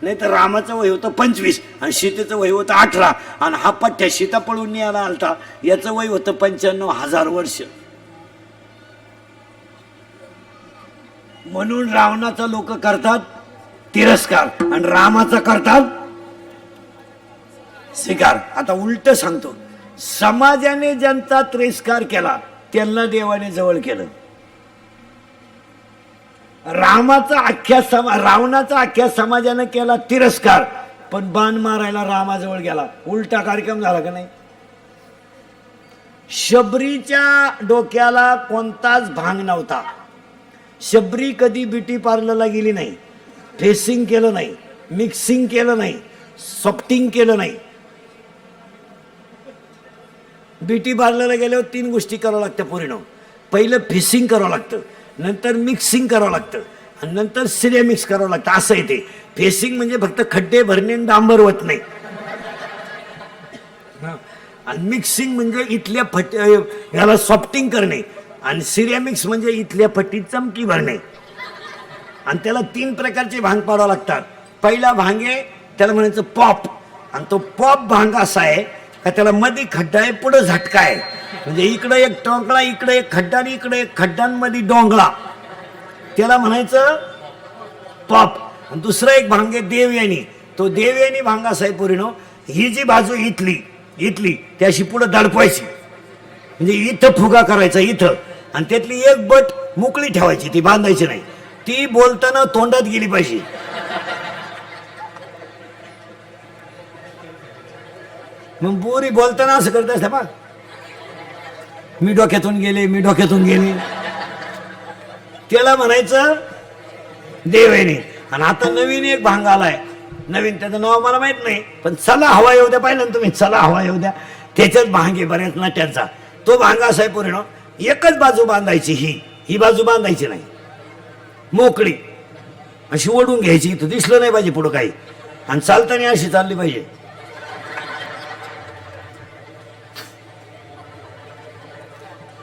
नाही तर रामाचं वय होतं 25 आणि सीतेचं वय होतं 18, आणि हा पठ्ठ्या सीता पळून न्यायला आलता, याचं वय होतं 95,000 वर्ष. म्हणून रावणाचा लोक करतात तिरस्कार आणि रामाचा करतात स्वीकार. आता उलट सांगतो, समाजाने ज्यांचा तिरस्कार केला त्यांना देवाने जवळ केलं. रावणाचा अख्ख्या समाजाने केला तिरस्कार, पण बाण मारायला रामाजवळ गेला. उलटा कार्यक्रम झाला का नाही? शबरीच्या डोक्याला कोणताच भांग नव्हता. शबरी कधी ब्युटी पार्लरला गेली नाही, फेसिंग केलं नाही, मिक्सिंग केलं नाही, सॉफ्टिंग केलं नाही. ब्युटी पार्लरला गेल्यावर 3 गोष्टी करावं लागत्या पोरीनं. पहिलं फेसिंग करावं लागतं, नंतर मिक्सिंग करावं लागतं आणि नंतर सिरेमिक्स करावं लागतं. असं आहे ते. फेसिंग म्हणजे फक्त खड्डे भरणे आणि डांबर होत नाही, आणि मिक्सिंग म्हणजे इथल्या ह्याला सॉफ्टिंग करणे, आणि सिरेमिक्स म्हणजे इथल्या फटीत चमकी भरणे. आणि त्याला 3 प्रकारचे भांग पाडावं लागतात. पहिला भांग आहे त्याला म्हणायचं पॉप, आणि तो पॉप भांग असा आहे का त्याला मध्ये खड्डा आहे, पुढं झटका आहे. म्हणजे इकडे एक टोंकळा, इकडे एक खड्डा आणि इकडे एक खड्डांमध्ये डोंगळा, त्याला म्हणायचं पॉप. आणि दुसरा एक भांग आहे देवयानी. तो देवयानी भांग असा आहे पोरीनो, ही जी बाजू इथली त्याशी पुढे दडपवायची, म्हणजे इथं फुगा करायचा इथं, आणि त्यातली एक बट मोकळी ठेवायची, ती बांधायची नाही. ती बोलताना तोंडात गेली पाहिजे. मग बोरी बोलताना असं करत असते बा, मी डोक्यातून गेले, त्याला म्हणायचं देवयानी. आणि आता नवीन एक भांग आलाय, नवीन, त्याचं नाव मला माहित नाही, पण चला हवा येऊ द्या. पाहिलं ना तुम्ही, चला हवा येऊ द्या, त्याच्यात भांग आहे बऱ्याच नाट्यांचा. तो भांग असा आहे पोरीनो, एकच बाजू बांधायची, ही बाजू बांधायची नाही, मोकळी अशी ओढून घ्यायची, इथं दिसलं नाही पाहिजे पुढं काही, आणि चालताना अशी चालली पाहिजे.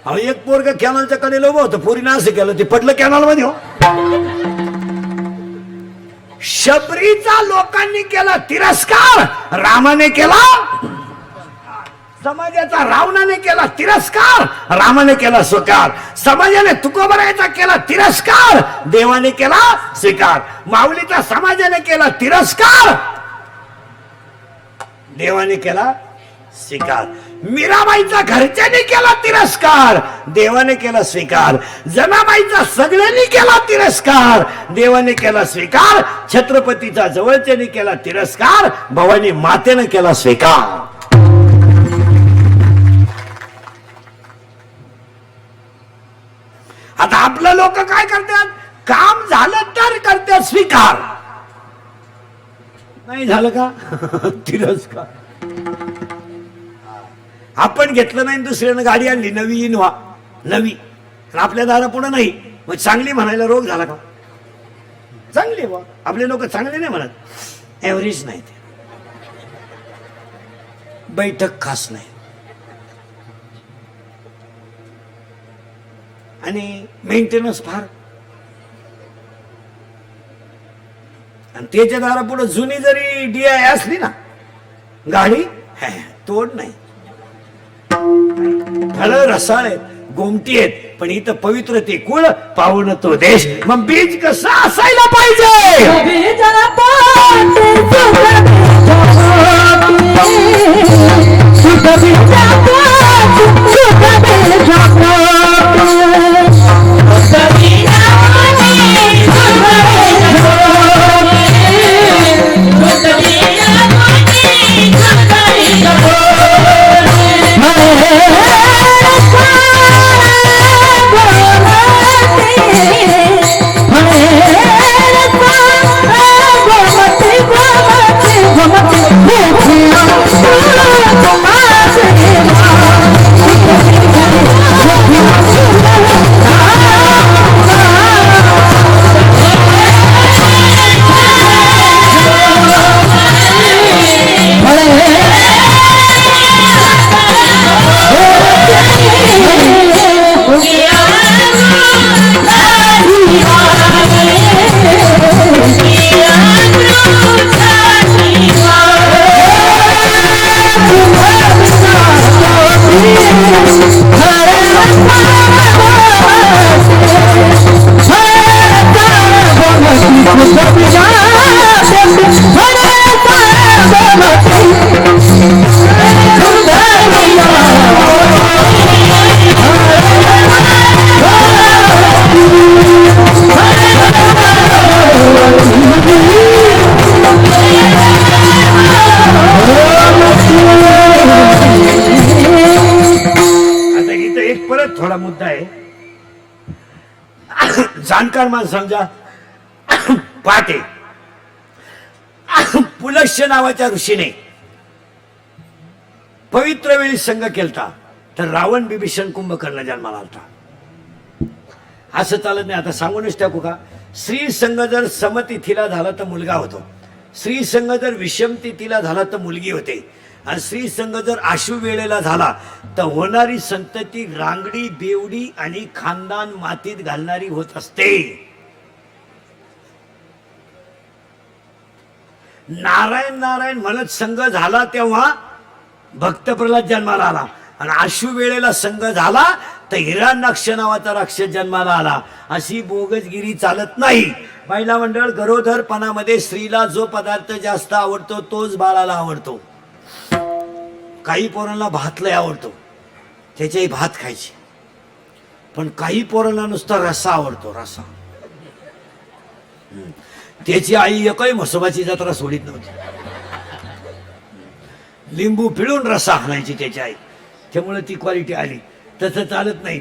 अहो, एक पोरग कॅनलच्या कडेला उभं होतं, पोरीनं असं केलं, ते पडलं कॅनल मध्ये. हो, शबरीचा लोकांनी केला तिरस्कार, रामाने केला, समाजाचा रावणाने केला तिरस्कार, रामाने केला स्वीकार. समाजाने तुकोबरायचा केला तिरस्कार, देवाने केला स्वीकार. माऊलीचा समाजाने केला तिरस्कार, देवाने केला स्वीकार. मीराबाईचा घरच्यांनी केला तिरस्कार, देवाने केला स्वीकार. जनाबाईचा सगळ्यांनी केला तिरस्कार, देवाने केला स्वीकार. छत्रपतीचा जवळच्यानी केला तिरस्कार, भवानी मातेने केला स्वीकार. आता आपलं लोक काय करतात, काम झालं तर करतात स्वीकार, नाही झालं का तिरस्कार. आपण घेतलं नाही, दुसऱ्यानं गाडी आणली नवी इनोवा, नवी, आपल्या दारा पुढे नाही, मग चांगली म्हणायला रोग झाला का? चांगली बा, आपले लोक चांगले नाही म्हणत, ऍव्हरेज नाही, ते बैठक खास नाही, आणि मेंटेनन्स फार. आणि त्याच्या दारा पुढे जुनी जरी DI असली ना गाडी, तोड नाही. फळं रसाळ आहेत, गोमटी आहेत, पण इथं पवित्र ते कुळ, पावन तो देश. मग बीज कसं असायला पाहिजे, जाणकार माणसांचा पाहते पुलश्य नावाच्या ऋषीने पवित्र वेळी संघ केलता तर रावण बिभीषण कुंभकर्ण जन्माला आलता. असं चालत नाही. आता सांगूनच टाकू का? स्त्री संघ जर समतिथीला झाला तर मुलगा होतो, स्त्री संघ जर विषमतिथीला झाला तर मुलगी होते, आणि स्त्री संघ जर आशु वेळेला झाला तर होणारी संतती रांगडी बेवडी आणि खानदान मातीत घालणारी होत असते. नारायण नारायण म्हणत संघ झाला तेव्हा भक्त प्रल्हाद जन्माला आला, आणि आशु वेळेला संघ झाला तर हिरण्याक्ष नावाचा राक्षस जन्माला आला. अशी बोगसगिरी चालत नाही. महिला मंडळ, गरोदरपणामध्ये स्त्रीला जो पदार्थ जास्त आवडतो तोच बाळाला आवडतो. काही पोरांना भात लय आवडतो, त्याच्याही भात खायची, पण काही पोरांना नुसता रस्सा आवडतो, रस्सा. त्याची आई एकही म्हसोबाची जत्रा सोडित नव्हती, लिंबू पिळून रस्सा आणायची त्याची आई, त्यामुळे ती क्वालिटी आली. तसं चालत नाही.